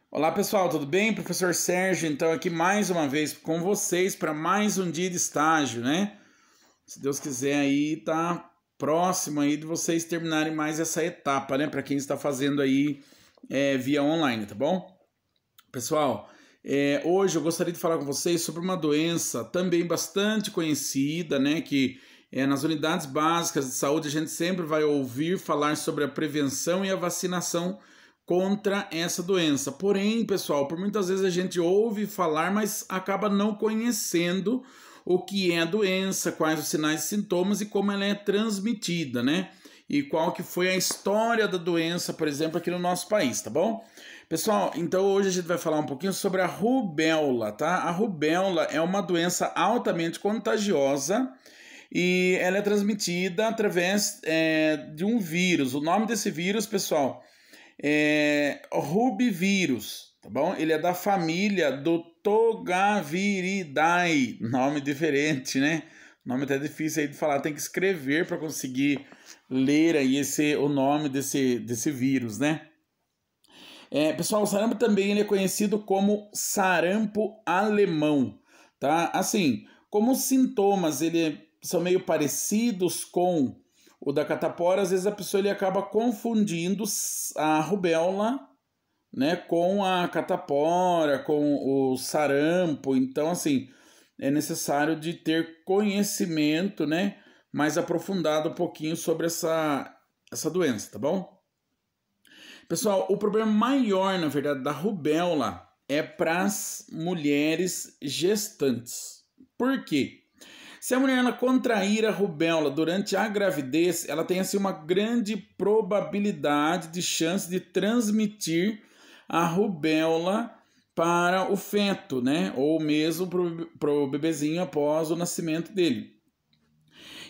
Olá pessoal, tudo bem? Professor Sérgio, então aqui mais uma vez com vocês para mais um dia de estágio, né? Se Deus quiser aí tá próximo aí de vocês terminarem mais essa etapa, né? Para quem está fazendo aí via online, tá bom? Pessoal, hoje eu gostaria de falar com vocês sobre uma doença também bastante conhecida, né? Que nas unidades básicas de saúde a gente sempre vai ouvir falar sobre a prevenção e a vacinação contra essa doença. Porém, pessoal, por muitas vezes a gente ouve falar, mas acaba não conhecendo o que é a doença, quais os sinais e sintomas e como ela é transmitida, né? E qual que foi a história da doença, por exemplo, aqui no nosso país, tá bom? Pessoal, então hoje a gente vai falar um pouquinho sobre a rubéola, tá? A rubéola é uma doença altamente contagiosa e ela é transmitida através de um vírus. O nome desse vírus, pessoal, rubivírus, tá bom? Ele é da família do Togaviridae, nome diferente, né? Nome até difícil aí de falar, tem que escrever para conseguir ler aí o nome desse vírus, né? Pessoal, o sarampo também ele é conhecido como sarampo alemão, tá? Assim, como os sintomas são meio parecidos com o da catapora, às vezes a pessoa ele acaba confundindo a rubéola, né, com a catapora, com o sarampo. Então, assim, é necessário de ter conhecimento, né, mais aprofundado um pouquinho sobre essa doença, tá bom? Pessoal, o problema maior, na verdade, da rubéola é para as mulheres gestantes. Por quê? Se a mulher ela contrair a rubéola durante a gravidez, ela tem assim uma grande probabilidade de chance de transmitir a rubéola para o feto, né? Ou mesmo para o bebezinho após o nascimento dele.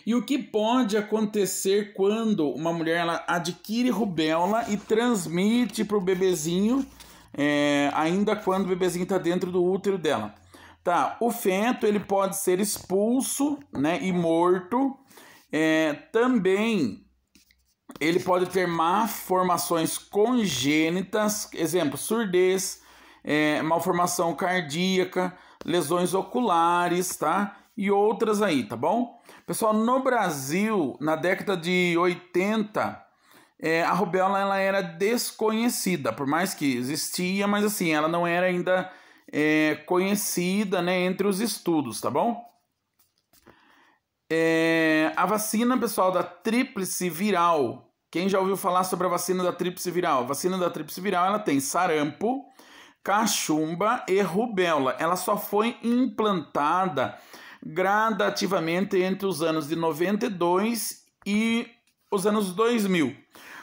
E o que pode acontecer quando uma mulher ela adquire rubéola e transmite para o bebezinho, ainda quando o bebezinho está dentro do útero dela? Tá, o feto ele pode ser expulso, né, e morto. Também ele pode ter malformações congênitas, exemplo, surdez, malformação cardíaca, lesões oculares, tá? E outras aí, tá bom? Pessoal, no Brasil, na década de 80, a rubéola ela era desconhecida, por mais que existia, mas assim, ela não era ainda conhecida, né, entre os estudos, tá bom? A vacina, pessoal, da tríplice viral. Quem já ouviu falar sobre a vacina da tríplice viral? A vacina da tríplice viral ela tem sarampo, cachumba e rubéola. Ela só foi implantada gradativamente entre os anos de 92 e os anos 2000.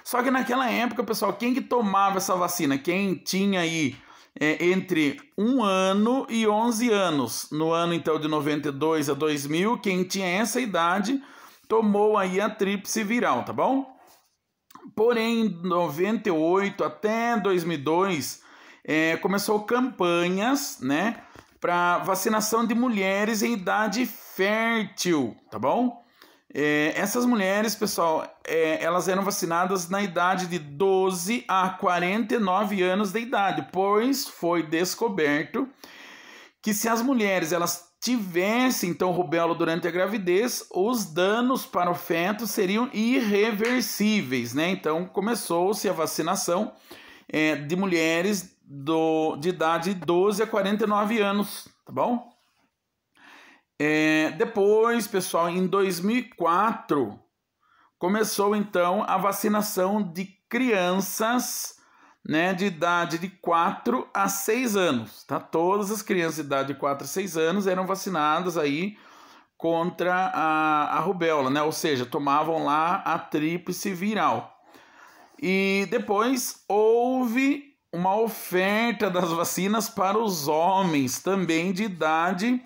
Só que naquela época, pessoal, quem que tomava essa vacina? Quem tinha aí entre 1 ano e 11 anos. No ano, então, de 92 a 2000, quem tinha essa idade tomou aí a tríplice viral, tá bom? Porém, em 98 até 2002, começou campanhas, né, para vacinação de mulheres em idade fértil, tá bom? Essas mulheres, pessoal, elas eram vacinadas na idade de 12 a 49 anos de idade, pois foi descoberto que se as mulheres elas tivessem então rubéola durante a gravidez, os danos para o feto seriam irreversíveis, né? Então começou-se a vacinação de mulheres de idade de 12 a 49 anos, tá bom? Depois, pessoal, em 2004, começou então a vacinação de crianças, né, de idade de 4 a 6 anos. Tá? Todas as crianças de idade de 4 a 6 anos eram vacinadas aí contra a rubéola, né? Ou seja, tomavam lá a tríplice viral. E depois houve uma oferta das vacinas para os homens também de idade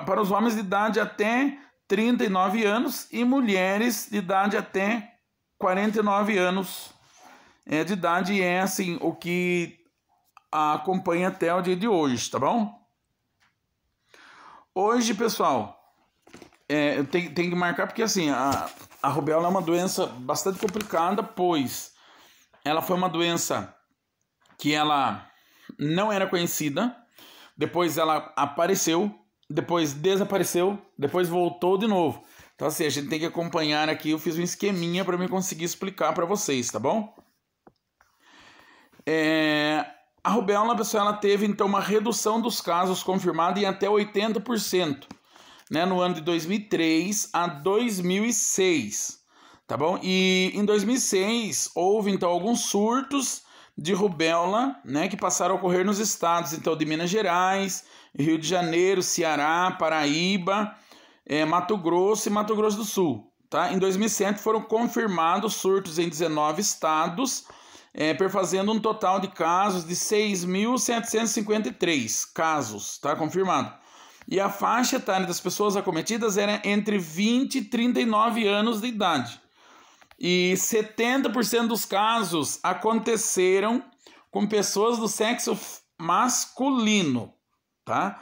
para os homens de idade até 39 anos e mulheres de idade até 49 anos de idade, e é assim o que acompanha até o dia de hoje, tá bom? Hoje, pessoal, tem que marcar porque assim, a rubéola é uma doença bastante complicada, pois ela foi uma doença que ela não era conhecida, depois ela apareceu, depois desapareceu, depois voltou de novo. Então assim, a gente tem que acompanhar aqui, eu fiz um esqueminha para me conseguir explicar para vocês, tá bom? A rubéola, pessoal, ela teve então uma redução dos casos confirmada em até 80%, né, no ano de 2003 a 2006, tá bom? E em 2006 houve então alguns surtos de rubéola, né, que passaram a ocorrer nos estados então de Minas Gerais, Rio de Janeiro, Ceará, Paraíba, Mato Grosso e Mato Grosso do Sul, tá? Em 2007 foram confirmados surtos em 19 estados, perfazendo um total de casos de 6.753 casos, tá? Confirmado. E a faixa etária das pessoas acometidas era entre 20 e 39 anos de idade. E 70% dos casos aconteceram com pessoas do sexo masculino, tá?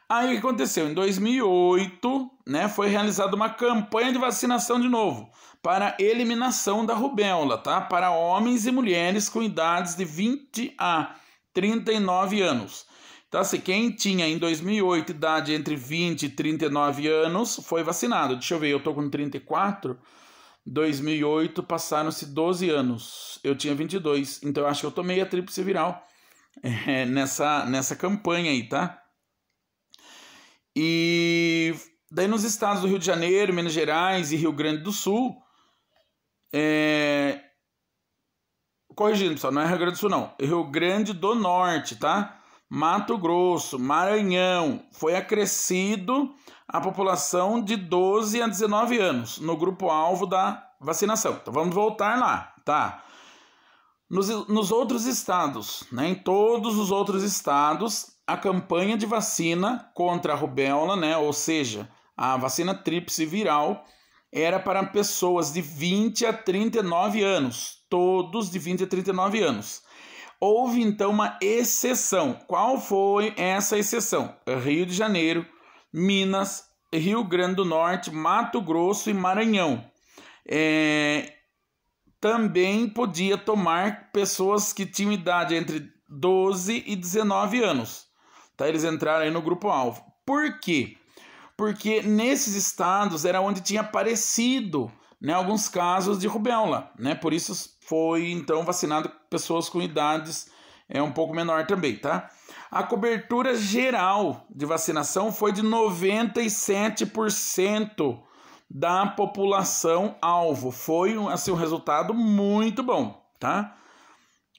Aí o que aconteceu? Em 2008, né, foi realizada uma campanha de vacinação de novo para eliminação da rubéola, tá? Para homens e mulheres com idades de 20 a 39 anos. Então, assim, quem tinha em 2008 idade entre 20 e 39 anos foi vacinado. Deixa eu ver, eu tô com 34. 2008 passaram-se 12 anos. Eu tinha 22, então eu acho que eu tomei a tríplice viral nessa campanha aí, tá? E daí nos estados do Rio de Janeiro, Minas Gerais e Rio Grande do Sul, corrigindo, pessoal, não é Rio Grande do Sul não, é Rio Grande do Norte, tá? Mato Grosso, Maranhão, foi acrescido a população de 12 a 19 anos no grupo-alvo da vacinação. Então vamos voltar lá, tá? Nos outros estados, né, em todos os outros estados, a campanha de vacina contra a rubéola, né, ou seja, a vacina tríplice viral, era para pessoas de 20 a 39 anos, todos de 20 a 39 anos. Houve então uma exceção. Qual foi essa exceção? Rio de Janeiro, Minas, Rio Grande do Norte, Mato Grosso e Maranhão. Também podia tomar pessoas que tinham idade entre 12 e 19 anos. Tá? Eles entraram aí no grupo-alvo. Por quê? Porque nesses estados era onde tinha aparecido, né, alguns casos de rubéola. Né? Por isso foi então vacinado pessoas com idades um pouco menor também. Tá? A cobertura geral de vacinação foi de 97% da população alvo. Foi assim, um resultado muito bom, tá?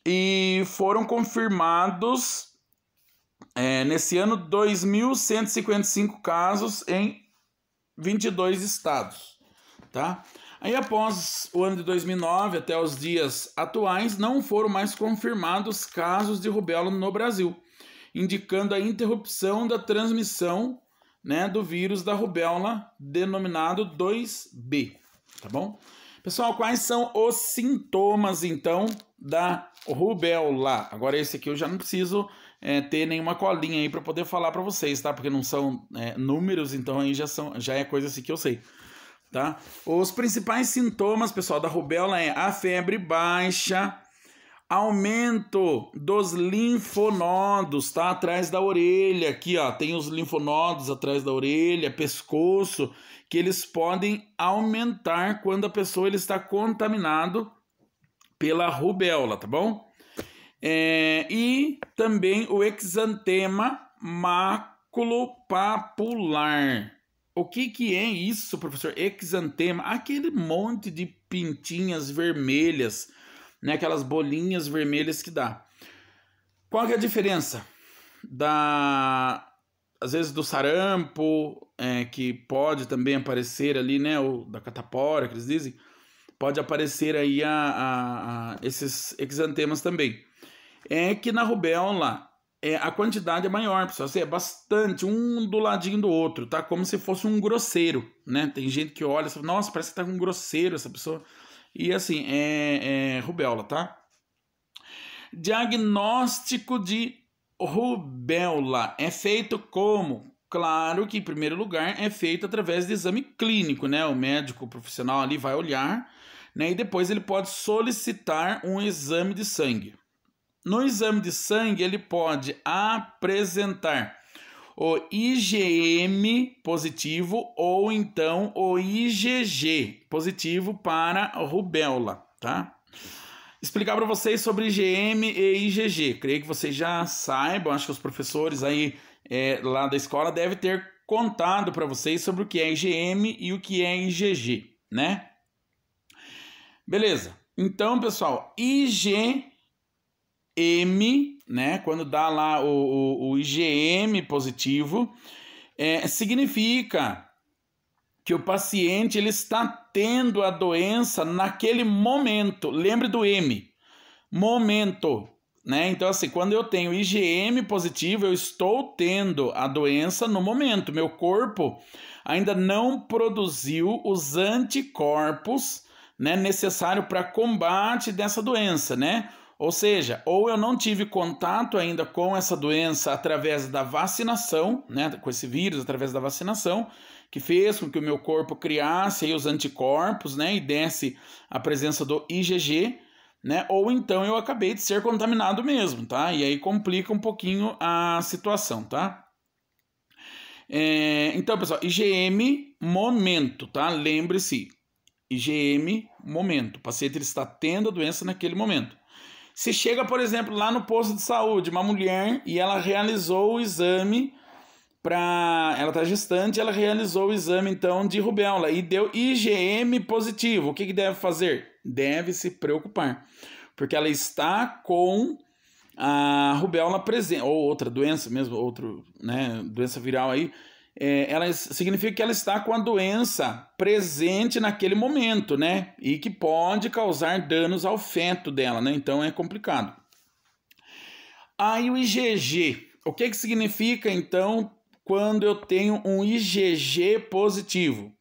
E foram confirmados nesse ano 2.155 casos em 22 estados, tá? Aí após o ano de 2009 até os dias atuais não foram mais confirmados casos de rubéola no Brasil, indicando a interrupção da transmissão, né, do vírus da rubéola, denominado 2B, tá bom? Pessoal, quais são os sintomas, então, da rubéola? Agora esse aqui eu já não preciso ter nenhuma colinha aí para poder falar para vocês, tá? Porque não são números, então aí já é coisa assim que eu sei, tá? Os principais sintomas, pessoal, da rubéola é a febre baixa, aumento dos linfonodos, tá? Atrás da orelha, aqui, ó, tem os linfonodos atrás da orelha, pescoço, que eles podem aumentar quando a pessoa ele está contaminado pela rubéola, tá bom? E também o exantema maculopapular. O que é isso, professor? Exantema, aquele monte de pintinhas vermelhas, né, aquelas bolinhas vermelhas que dá. Qual que é a diferença às vezes do sarampo, que pode também aparecer ali, né, ou da catapora, que eles dizem, pode aparecer aí esses exantemas também. É que na rubéola a quantidade é maior, pessoal, assim, é bastante, um do ladinho do outro, tá? Como se fosse um grosseiro, né? Tem gente que olha e fala, nossa, parece que tá com um grosseiro essa pessoa. E assim, é rubéola, tá? Diagnóstico de rubéola é feito como? Claro que, em primeiro lugar, é feito através de exame clínico, né? O médico profissional ali vai olhar, né? E depois ele pode solicitar um exame de sangue. No exame de sangue, ele pode apresentar o IgM positivo ou então o IgG positivo para a rubéola, tá? Explicar para vocês sobre IgM e IgG. Creio que vocês já saibam, acho que os professores aí lá da escola devem ter contado para vocês sobre o que é IgM e o que é IgG, né? Beleza. Então, pessoal, IgM, né, quando dá lá o IgM positivo, significa que o paciente ele está tendo a doença naquele momento. Lembre do M, momento, né? Então, assim, quando eu tenho IgM positivo, eu estou tendo a doença no momento. Meu corpo ainda não produziu os anticorpos, né, necessários para combate dessa doença, né? Ou seja, ou eu não tive contato ainda com essa doença através da vacinação, né, com esse vírus através da vacinação, que fez com que o meu corpo criasse aí os anticorpos, né, e desse a presença do IgG, né, ou então eu acabei de ser contaminado mesmo, tá? E aí complica um pouquinho a situação, tá? Então, pessoal, IgM momento, tá? Lembre-se, IgM momento. O paciente ele está tendo a doença naquele momento. Se chega, por exemplo, lá no posto de saúde, uma mulher e ela realizou o exame ela está gestante, ela realizou o exame então de rubéola e deu IgM positivo. O que deve fazer? Deve se preocupar, porque ela está com a rubéola presente, ou outra doença mesmo, né, doença viral aí. Ela significa que ela está com a doença presente naquele momento, né? E que pode causar danos ao feto dela, né? Então é complicado. Aí o IgG. O que significa, então, quando eu tenho um IgG positivo?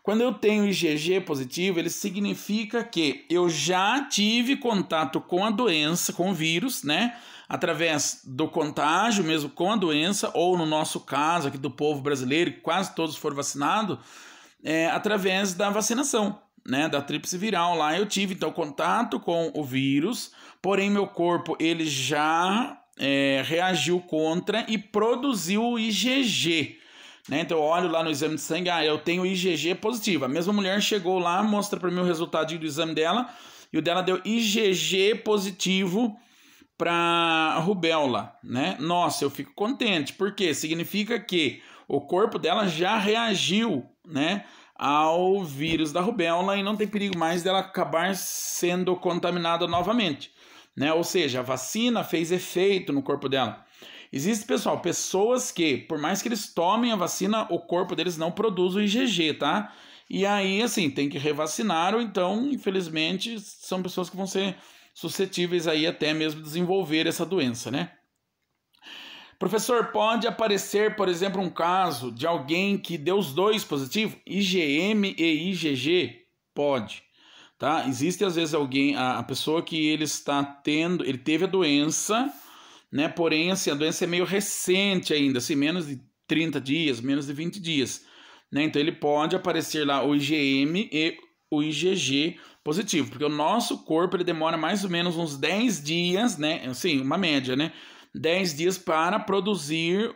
Quando eu tenho IgG positivo, ele significa que eu já tive contato com a doença, com o vírus, né? Através do contágio mesmo com a doença, ou no nosso caso aqui do povo brasileiro, que quase todos foram vacinados, através da vacinação, né, da tríplice viral. Lá eu tive então contato com o vírus, porém meu corpo ele já reagiu contra e produziu o IgG, né? Então eu olho lá no exame de sangue, eu tenho IgG positivo. A mesma mulher chegou lá, mostra para mim o resultado do exame dela, e o dela deu IgG positivo para rubéola, né? Nossa, eu fico contente, porque significa que o corpo dela já reagiu, né, ao vírus da rubéola e não tem perigo mais dela acabar sendo contaminada novamente, né? Ou seja, a vacina fez efeito no corpo dela. Existe, pessoal, pessoas que, por mais que eles tomem a vacina, o corpo deles não produz o IgG, tá? E aí, assim, tem que revacinar, ou então, infelizmente, são pessoas que vão ser suscetíveis aí até mesmo desenvolver essa doença, né? Professor, pode aparecer, por exemplo, um caso de alguém que deu os dois positivos, IgM e IgG? Pode, tá? Existe às vezes alguém, a pessoa que ele teve a doença, né? Porém, assim, a doença é meio recente ainda, assim, menos de 30 dias, menos de 20 dias, né? Então ele pode aparecer lá o IgM e o IgG positivo, porque o nosso corpo ele demora mais ou menos uns 10 dias, né? Assim, uma média, né? 10 dias para produzir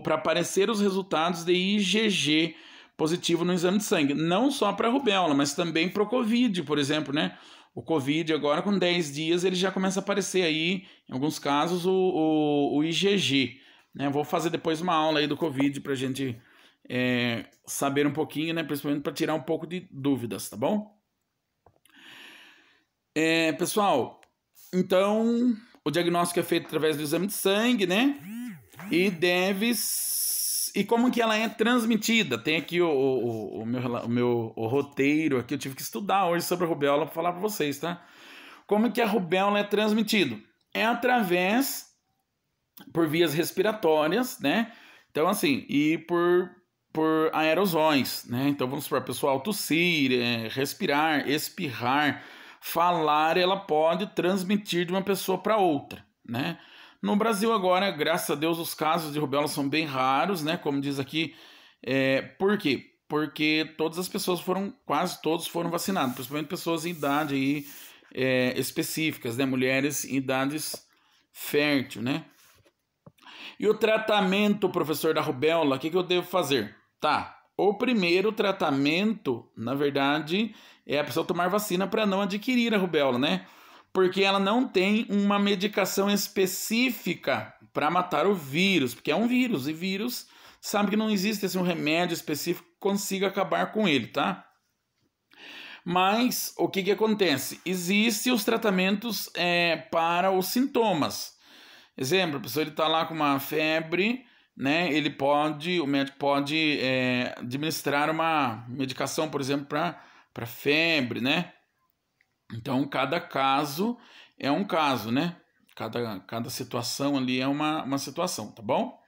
para aparecer os resultados de IgG positivo no exame de sangue, não só para a rubéola, mas também para o Covid, por exemplo, né? O Covid agora com 10 dias ele já começa a aparecer aí, em alguns casos, o IgG, né? Vou fazer depois uma aula aí do Covid para a gente saber um pouquinho, né? Principalmente para tirar um pouco de dúvidas, tá bom? Pessoal, então o diagnóstico é feito através do exame de sangue, né? E como que ela é transmitida? Tem aqui o meu roteiro aqui, eu tive que estudar hoje sobre a rubéola para falar para vocês, tá? Como que a rubéola é transmitida? É por vias respiratórias, né? Então, assim, e por aerosóis, né? Então, vamos supor, pessoal, tossir, respirar, espirrar, falar, ela pode transmitir de uma pessoa para outra, né? No Brasil agora, graças a Deus, os casos de rubéola são bem raros, né? Como diz aqui, por quê? porque todas as pessoas quase todos foram vacinados, principalmente pessoas em idade aí, específicas, né? Mulheres em idades fértil, né? E o tratamento, professor, da rubéola, o que eu devo fazer? Tá, o primeiro tratamento, na verdade, é a pessoa tomar vacina para não adquirir a rubéola, né? Porque ela não tem uma medicação específica para matar o vírus, porque é um vírus, e vírus sabe que não existe assim, um remédio específico que consiga acabar com ele, tá? Mas o que acontece? Existem os tratamentos para os sintomas. Exemplo, a pessoa está lá com uma febre, né? O médico pode administrar uma medicação, por exemplo, para febre, né? Então, cada caso é um caso, né? Cada situação ali é uma situação, tá bom?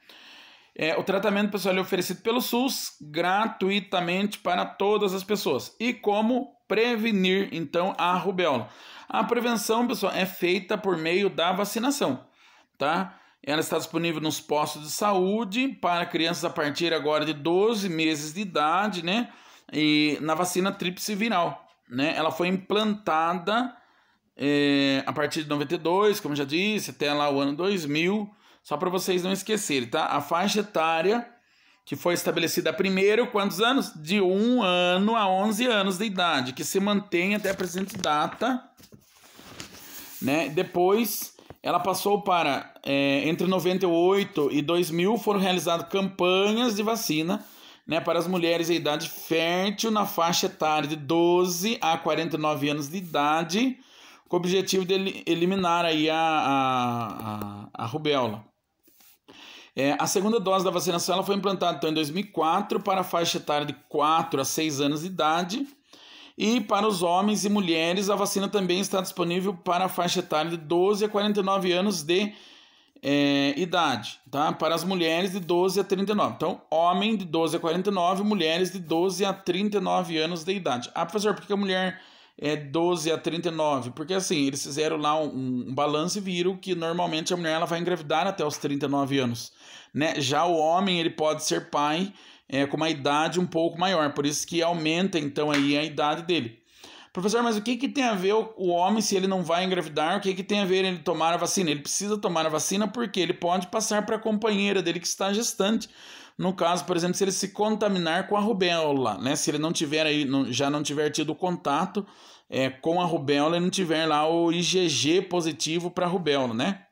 O tratamento, pessoal, é oferecido pelo SUS gratuitamente para todas as pessoas. E como prevenir, então, a rubéola? A prevenção, pessoal, é feita por meio da vacinação, tá? Ela está disponível nos postos de saúde para crianças a partir agora de 12 meses de idade, né? E na vacina tríplice viral, né? Ela foi implantada a partir de 92, como eu já disse, até lá o ano 2000, só para vocês não esquecerem, tá? A faixa etária que foi estabelecida primeiro, quantos anos? De 1 ano a 11 anos de idade, que se mantém até a presente data, né? Depois ela passou para, entre 98 e 2000, foram realizadas campanhas de vacina, né, para as mulheres em idade fértil na faixa etária de 12 a 49 anos de idade, com o objetivo de eliminar aí a rubéola. A segunda dose da vacinação ela foi implantada então, em 2004 para a faixa etária de 4 a 6 anos de idade, e para os homens e mulheres a vacina também está disponível para a faixa etária de 12 a 49 anos de idade, tá? Para as mulheres de 12 a 39. Então, homem de 12 a 49, mulheres de 12 a 39 anos de idade. Ah, professor, por que a mulher é 12 a 39? Porque assim, eles fizeram lá um balanço e viram que normalmente a mulher ela vai engravidar até os 39 anos, né? Já o homem, ele pode ser pai com uma idade um pouco maior, por isso que aumenta então aí a idade dele. Professor, mas o que tem a ver o homem se ele não vai engravidar? O que tem a ver ele tomar a vacina? Ele precisa tomar a vacina porque ele pode passar para a companheira dele que está gestante. No caso, por exemplo, se ele se contaminar com a rubéola, né? Se ele não tiver aí, já não tiver tido contato com a rubéola e não tiver lá o IgG positivo para a rubéola, né?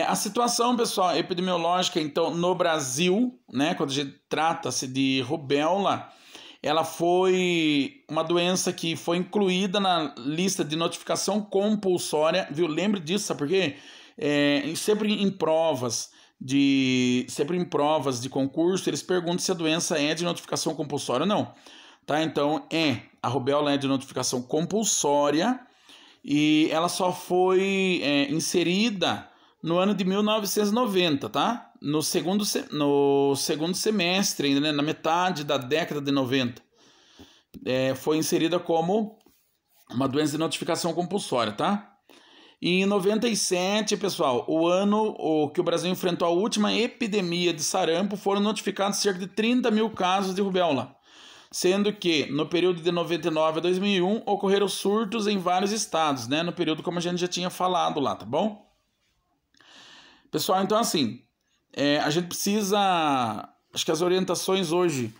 A situação, pessoal, epidemiológica, então, no Brasil, né? Quando a gente trata-se de rubéola, ela foi uma doença que foi incluída na lista de notificação compulsória, viu? Lembre disso, sabe por quê? Sempre em provas de concurso, eles perguntam se a doença é de notificação compulsória ou não. Tá? Então, a rubéola é de notificação compulsória e ela só foi inserida no ano de 1990, tá? No segundo semestre, ainda, né? Na metade da década de 90. Foi inserida como uma doença de notificação compulsória, tá? E em 97, pessoal, o ano que o Brasil enfrentou a última epidemia de sarampo, foram notificados cerca de 30 mil casos de rubéola, sendo que no período de 99 a 2001 ocorreram surtos em vários estados, né? No período como a gente já tinha falado lá, tá bom? Pessoal, então assim, a gente precisa, acho que as orientações hoje,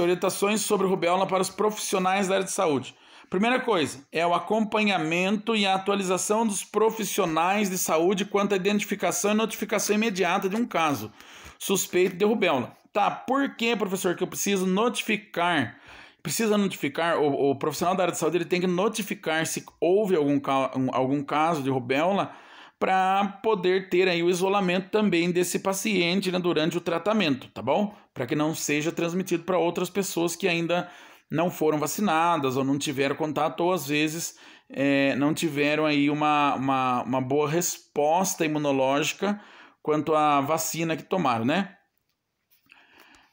orientações sobre rubéola para os profissionais da área de saúde. Primeira coisa, é o acompanhamento e a atualização dos profissionais de saúde quanto à identificação e notificação imediata de um caso suspeito de rubéola. Tá, por que, professor, que eu preciso notificar? Precisa notificar, o profissional da área de saúde ele tem que notificar se houve algum caso de rubéola, para poder ter aí o isolamento também desse paciente, né, durante o tratamento, tá bom? Para que não seja transmitido para outras pessoas que ainda não foram vacinadas ou não tiveram contato ou às vezes não tiveram aí uma boa resposta imunológica quanto à vacina que tomaram, né?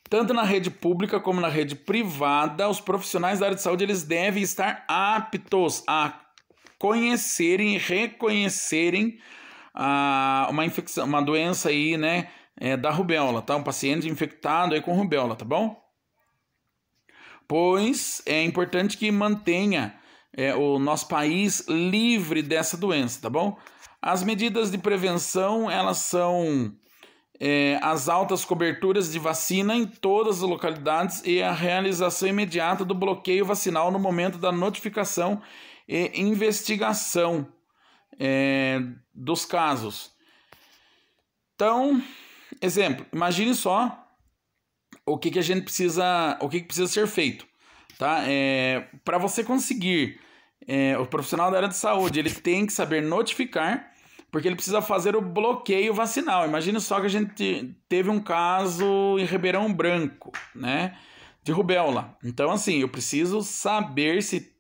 Tanto na rede pública como na rede privada, os profissionais da área de saúde eles devem estar aptos a conhecerem e reconhecerem uma infecção, uma doença aí, né, da rubéola, tá? Um paciente infectado aí com rubéola, tá bom? pois é importante que mantenha o nosso país livre dessa doença, tá bom? As medidas de prevenção, elas são as altas coberturas de vacina em todas as localidades e a realização imediata do bloqueio vacinal no momento da notificação e investigação dos casos. Então, exemplo, imagine só o que a gente precisa, o que precisa ser feito, tá? Para você conseguir, o profissional da área de saúde, ele tem que saber notificar, porque ele precisa fazer o bloqueio vacinal. Imagine só que a gente teve um caso em Ribeirão Branco, né, de rubéola. Então, assim, eu preciso saber se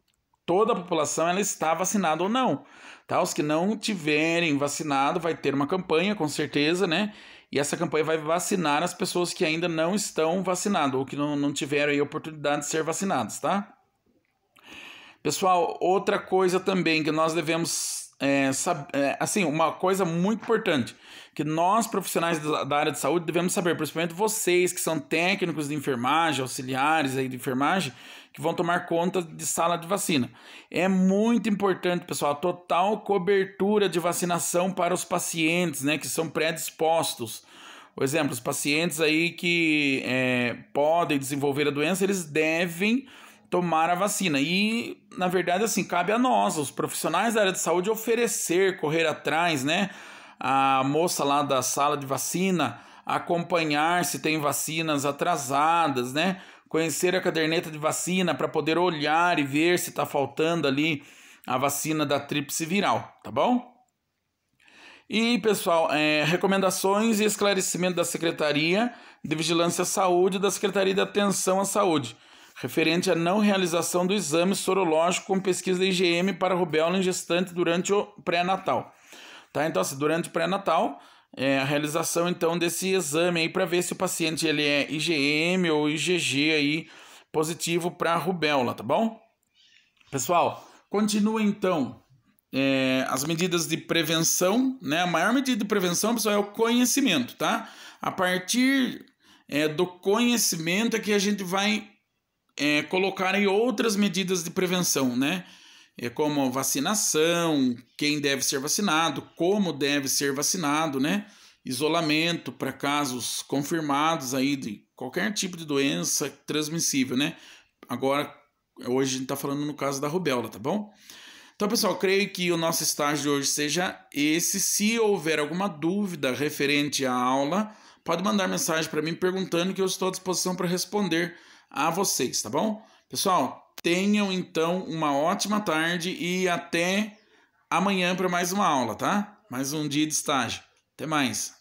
toda a população ela está vacinada ou não, tá? Os que não tiverem vacinado vai ter uma campanha, com certeza, né? E essa campanha vai vacinar as pessoas que ainda não estão vacinadas ou que não tiveram aí a oportunidade de ser vacinadas, tá? Pessoal, outra coisa também que nós devemos assim, uma coisa muito importante que nós profissionais da área de saúde devemos saber, principalmente vocês que são técnicos de enfermagem, auxiliares aí de enfermagem, que vão tomar conta de sala de vacina. É muito importante, pessoal, a total cobertura de vacinação para os pacientes, né, que são predispostos. Por exemplo, os pacientes aí que podem desenvolver a doença, eles devem tomar a vacina. E, na verdade, assim, cabe a nós, os profissionais da área de saúde, oferecer, correr atrás, né? A moça lá da sala de vacina, acompanhar se tem vacinas atrasadas, né? Conhecer a caderneta de vacina para poder olhar e ver se está faltando ali a vacina da tríplice viral, tá bom? E, pessoal, recomendações e esclarecimento da Secretaria de Vigilância à Saúde e da Secretaria de Atenção à Saúde, referente à não realização do exame sorológico com pesquisa da IgM para rubéola em gestante durante o pré-natal. Tá? Então, assim, durante o pré-natal, a realização então desse exame aí para ver se o paciente ele é IgM ou IgG aí positivo para rubéola, tá bom? Pessoal, continua então as medidas de prevenção, né? A maior medida de prevenção, pessoal, é o conhecimento, tá? A partir do conhecimento é que a gente vai colocar aí outras medidas de prevenção, né? Como vacinação, quem deve ser vacinado, como deve ser vacinado, né? Isolamento para casos confirmados aí de qualquer tipo de doença transmissível, né? Agora, hoje a gente está falando no caso da rubéola, tá bom? Então, pessoal, creio que o nosso estágio de hoje seja esse. Se houver alguma dúvida referente à aula, pode mandar mensagem para mim perguntando que eu estou à disposição para responder a vocês, tá bom? Pessoal, tenham então uma ótima tarde e até amanhã para mais uma aula, tá? Mais um dia de estágio. Até mais.